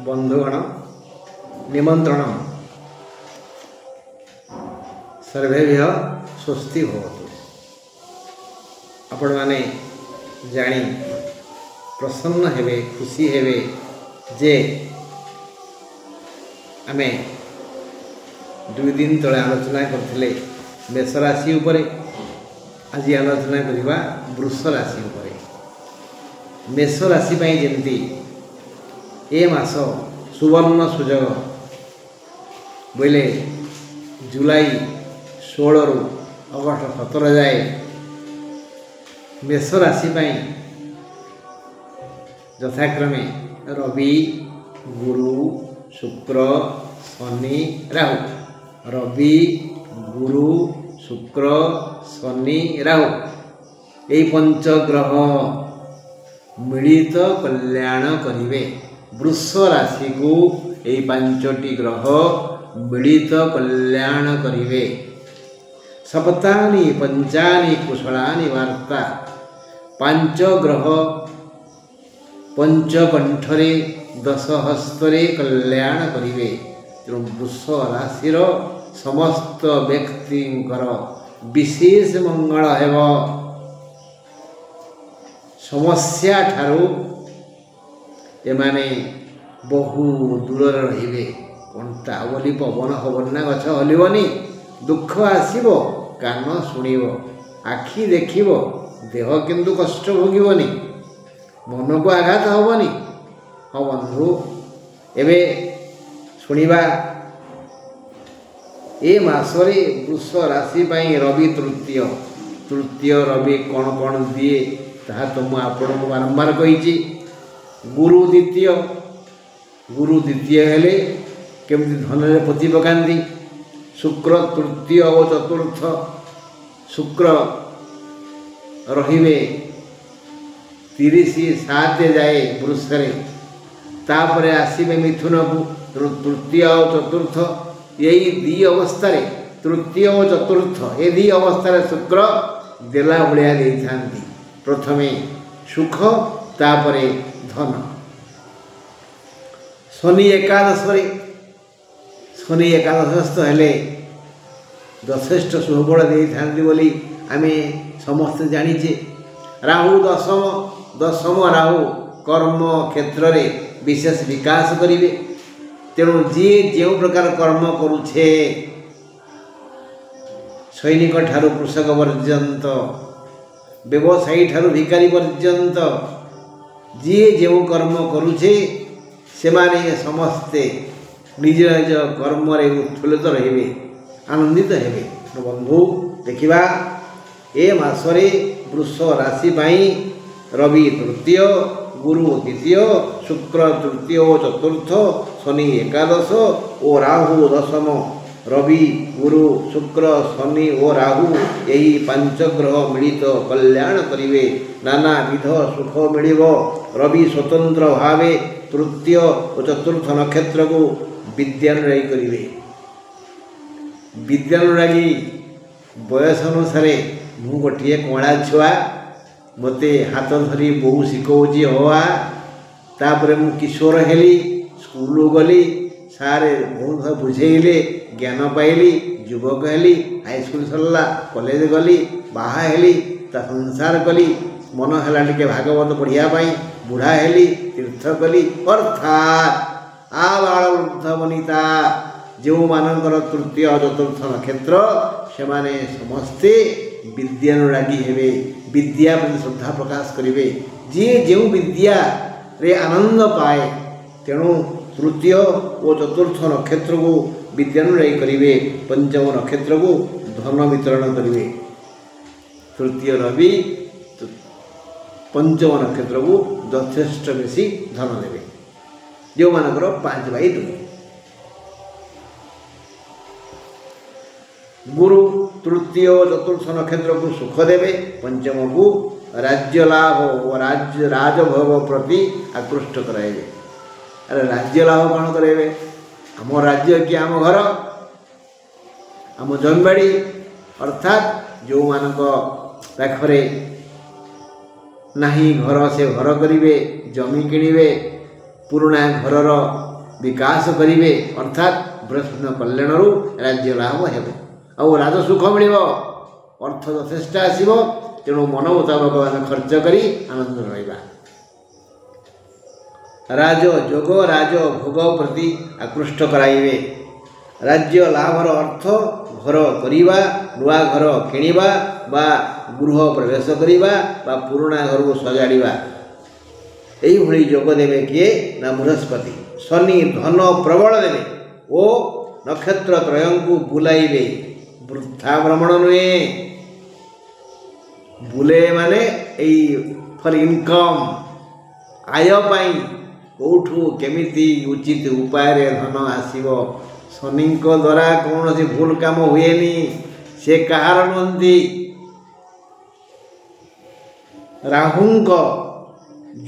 बंधुगण निमंत्रण सर्वेभ्य स्वस्ति भवतु। आपण माने जानी प्रसन्न हेबे खुशी हेबे जे आमे 2 दिन तले आलोचना करथिले मेष राशि उपरे। आज आलोचना करिबा वृष राशि उपरे। मेष राशि पई जेंती ए मास सुवर्ण सुजोग बोले जुलाई 16 रु अगस्ट 17 जाए मेष राशि पई यथाक्रमे रवि गुरु शुक्र शनि राहु। रवि गुरु शुक्र शनि राहु यही पंच ग्रह मिलित कल्याण करिवे। वृष राशि को यही 5टी ग्रह मिलित कल्याण करिवे। सप्तानि पंचानि कुशलानि वार्ता 5 ग्रह पंचकंठरे 10 हस्तरे कल्याण करिवे। तेणु वृष राशि समस्त व्यक्तिंकर विशेष मंगल हेब। समस्या ठारू एमाने बहु दूर रहिबे। कंटा बोली पवन हबना गछ हलिबनी। दुख आसीबो कान शुणिबो आखि देखिबो देह किंतु कष्ट भोगिबनी मन को आघात हबनी। हाँ बंधु एबे शुणिबा ए मासरे वृष राशि पाई रवि तृतीय रवि कौन कौन दिए ताहा तो मु आपण को बारंबार कही। गुरु द्वितीय हेले केमती धन रे पति पकांती। शुक्र तृतीय और चतुर्थ शुक्र रहिबे 30-7 जाए वृष रे। तापरे आसीबे मिथुन को। तृतीय और चतुर्थ यही 2 अवस्था रे तृतीय और चतुर्थ ये 2 अवस्था रे शुक्र देला भलिया देई थांती। प्रथमे सुख तापरे धन। शनि एकादश हेले यथेष्ट शुभफल दे थांती बोली आमे समस्त जानिचे। राहु दशम राहु कर्म क्षेत्र रे विशेष विकास करिवे। तेणु जी जो प्रकार कर्म करुछे सैनिक ठारू कृषक पर्यंत व्यवसायी ठारू भिकारी पर्यंत जी जो कर्म करुछे से माने समस्ते निज निज कर्म रे उत्फुल्लित रहिबे आनंदित हेबे। बंधु देखिबा ए मासरे वृष राशि पाई रवि तृतीय गुरु द्वितीय शुक्र तृतीय और चतुर्थ शनि एकादश और राहु दशम। रवि गुरु शुक्र शनि और राहु यही 5 ग्रह मिलित कल्याण करिवे। नाना विध सुख मिलिबो। रवि स्वतंत्र भावे तृतीय और चतुर्थ नक्षत्र को विद्यानुरागी करिवे। विद्यानुरागी बयस अनुसारे मु गोटे कणा छुआ मते हाथ धरी बहु शिखौची हवा। तापर मु किशोर हेली स्कूल गली सारे बहुत बुझेइले ज्ञान पाइली। युवक हेली हाईस्कूल सरला कॉलेज गली बाहा हेली ता संसार कली। मन है टिके भागवत पढ़िया बुढ़ा हेली तीर्थ कली। अर्थात आ बाल वृद्ध वनिता जो मानकर तृतीय चतुर्थ नक्षत्र से माने समस्ते विद्यानुरागी हेबे। विद्या प्रति श्रद्धा प्रकाश करिवे। जी जो विद्या रे आनंद पाए तेणु तृतीय और चतुर्थ नक्षत्र को विद्यानुरागी करिवे। पंचम नक्षत्र को धन वितरण करिवे। तृतीय रवि पंचम नक्षत्र को यथेष्ट बेसी धन देवे। जो मानकर 5/2 गुरु तृतीय चतुर्थ नक्षत्र को सुख देवे। पंचम को राज्य लाभ और राजभोग प्रति आकृष्ट कराइबे। अरे राज्य लाभ कौन करेंगे? आम राज्य कि आम घर आम जमीबाड़ी अर्थात जो मान पाखरे नहीं घर से घर करेंगे जमी किणवे पुरुणा घरर विकास करेंगे अर्थात बृहस्पति कल्याण राज्य लाभ हो राजसुख मिल अर्थ यथेष्ट आसो तेणु मन मुताबक आम खर्च करी आनंद रहा राजयोग राजभोग प्रति आकृष्ट कराइबे राज्य लाभर अर्थ घर करिबा नुआ घर किणिबा बा गृह प्रवेश करिबा बा पुराणा घर को सजाड़िबा यही भली योग देवे किए ना बृहस्पति शनि धन प्रबल देवे ओ नक्षत्र त्रयं को बुलाइबे वृद्धा भ्रमण नुहे बुले माने फॉर इनकम आय पाई कौठू केमिति उचित उपाय रे धन आसीबो शनि द्वारा कौन सी भूल काम हुएनी से कहार नुहति राहुंक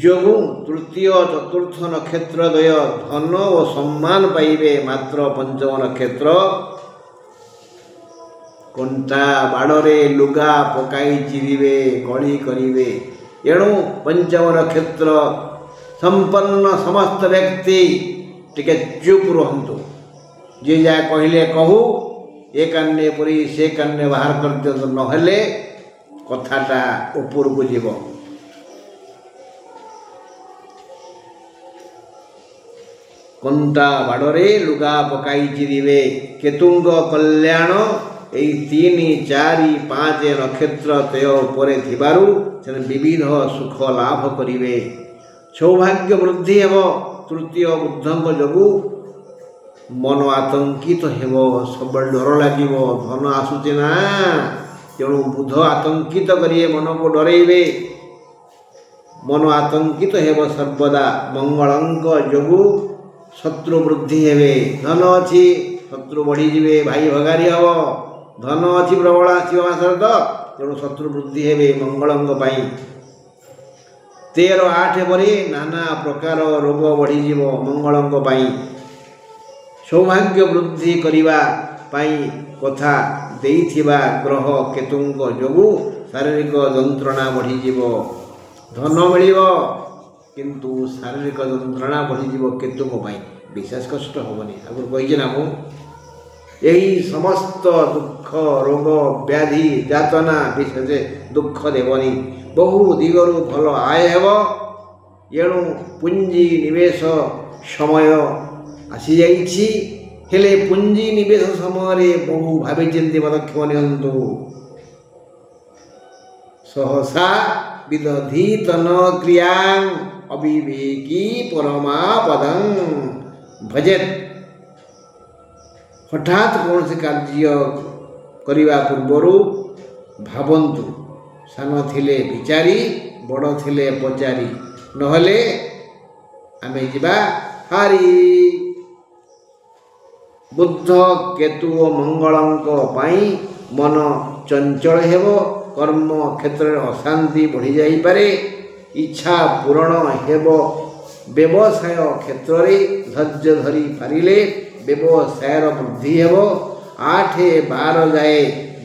जोगु तृतीय चतुर्थ नक्षत्रद्वय धन और सम्मान पाइबे मात्र पंचम नक्षत्र कंटा बाड़े लुगा पकाई चिरिबे कली करिबे एणु पंचम नक्षत्र संपन्न समस्त व्यक्ति टिके चुप रुहंतु जे जा कहले कहू ए कान्ने पुरी से कान्ने बाहर कर दियो नहेले कथाटा ऊपर को जीव कंटा बाड़े लुगा पकाई चिरिबे केतुंग कल्याण यही 3, 4, 5 नक्षत्र तय उपरे थिबारु से विविध सुख लाभ करिवे सौभाग्य वृद्धि हेब तृतीय बुद्धंक जोगु मन आतंकित हेब सब डर लगे धन आसुचे ना तेणु बुध आतंकित करिए मन को डरेबे मन आतंकित हेब सर्वदा मंगलंक जोगु शत्रु वृद्धि हेबे धन अच्छी शत्रु बढ़ीजे भाई भगारी हम धन अच्छी प्रबल आसो मासर तो तेणु शत्रु वृद्धि हेबे मंगलंक पाई 13, 8 पर नाना प्रकार रोग बढ़ीज मंगलंक पाई सौभाग्य वृद्धि करिबा पाई कथा देइथिबा ग्रह केतुंक जोगु शारीरिक जंत्रणा बढ़ीज धन मिल किंतु शारीरिक जंत्रणा बढ़ीज केतुंक पाई विशेष कष्ट हेनी आगुरी कही ना मु यही समस्त दुख रोग व्याधि जातना विशेष दुख देवनी बहु दिगरु भल आय हेब एणु पुंजी निवेश समय आसी जाइछि हेले पुंजी निवेश समय बहु भावी चिंती पदक्षेप नियंतु सहसा विदधीतन क्रिया अविवेकी परमापदं भजेत हठात कौन से कार्य करने पूर्वर भावंतु सान थिले विचारी बड़ थिले पचारी नहले आमे जिबा हारी बुद्ध केतु और मंगलंक पाई मन चंचल हेब कर्म क्षेत्र अशांति बढ़ी जाई पारे इच्छा पूरण हेब व्यवसाय क्षेत्र में धैर्य धरी पारिले व्यवसायर वृद्धि हेब 8, 12 जाए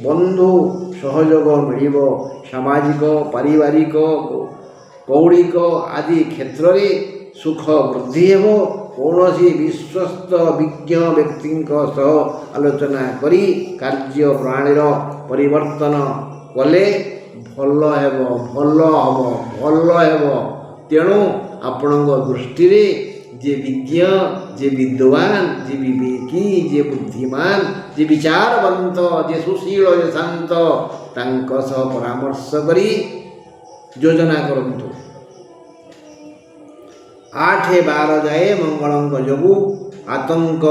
बंधु सहयोग मिल सामाजिक पारिवारिक कौणिक आदि क्षेत्र में सुख वृद्धि हेब कौन विश्वस्त विज्ञ व्यक्ति सह आलोचना करी कार्य प्रणालीर परिवर्तन कले भल हेब भल हम भल हेब तेणु आपण दृष्टि जे विज्ञ जे विद्वान जे विवेकी जे बुद्धिमान जे विचारवंत जे सुशील जे शांत तांक सह परामर्श करी योजना करंतु 8, 12 जाए मंगलंक जोगु आतंक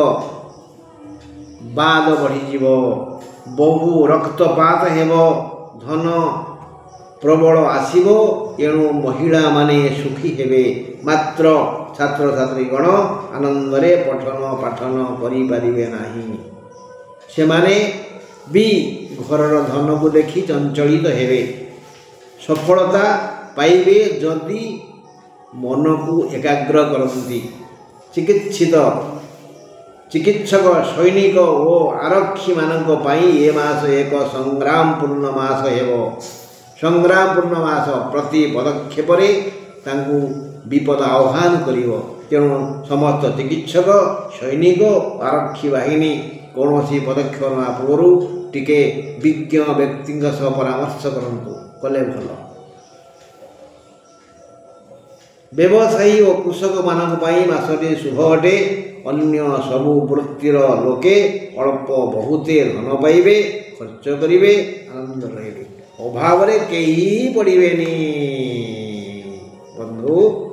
बाद बढ़ीज बहु रक्तपात हेब धन प्रबल आसीबो एणु महिला माने सुखी हेबे मात्र छात्र छात्रीगण आनंदरे पठन पाठन करि पारिबे नाही से माने भी घरर धन को देखि चंचलित हेबे सफलता पाइबे जदि मन को एकाग्र करती चिकित्सित चिकित्सक सैनिक और आरक्षी मानक पाई ए मास एक संग्रामपूर्ण मास हेबो संग्रामपूर्ण मास प्रति पदक्षेप विपद आह्वान करिवो ତେଣୁ ସମସ୍ତ ଚିକିତ୍ସକ ସୈନିକ ଆରକ୍ଷୀ ବାହିନୀ କୌଣସି ପଦକ୍ଷେପ ନେବା ପୂର୍ବରୁ ଟିକେ ବିଜ୍ଞ ବ୍ୟକ୍ତିଙ୍କ ସହ ପରାମର୍ଶ କରନ୍ତୁ, କଲେ ଭଲ। ବ୍ୟବସାୟୀ ଓ କୃଷକମାନଙ୍କ ପାଇଁ ମାସଟି ଶୁଭ ଅଟେ। ଅନ୍ୟ ସବୁ ବୃତ୍ତିର ଲୋକେ ଅଳ୍ପ ବହୁତେ ଧନ ପାଇବେ, ଖର୍ଚ୍ଚ କରିବେ, ଆନନ୍ଦ ରହିବେ, ଅଭାବରେ କେହି ପଡ଼ିବେନି। ବନ୍ଧୁ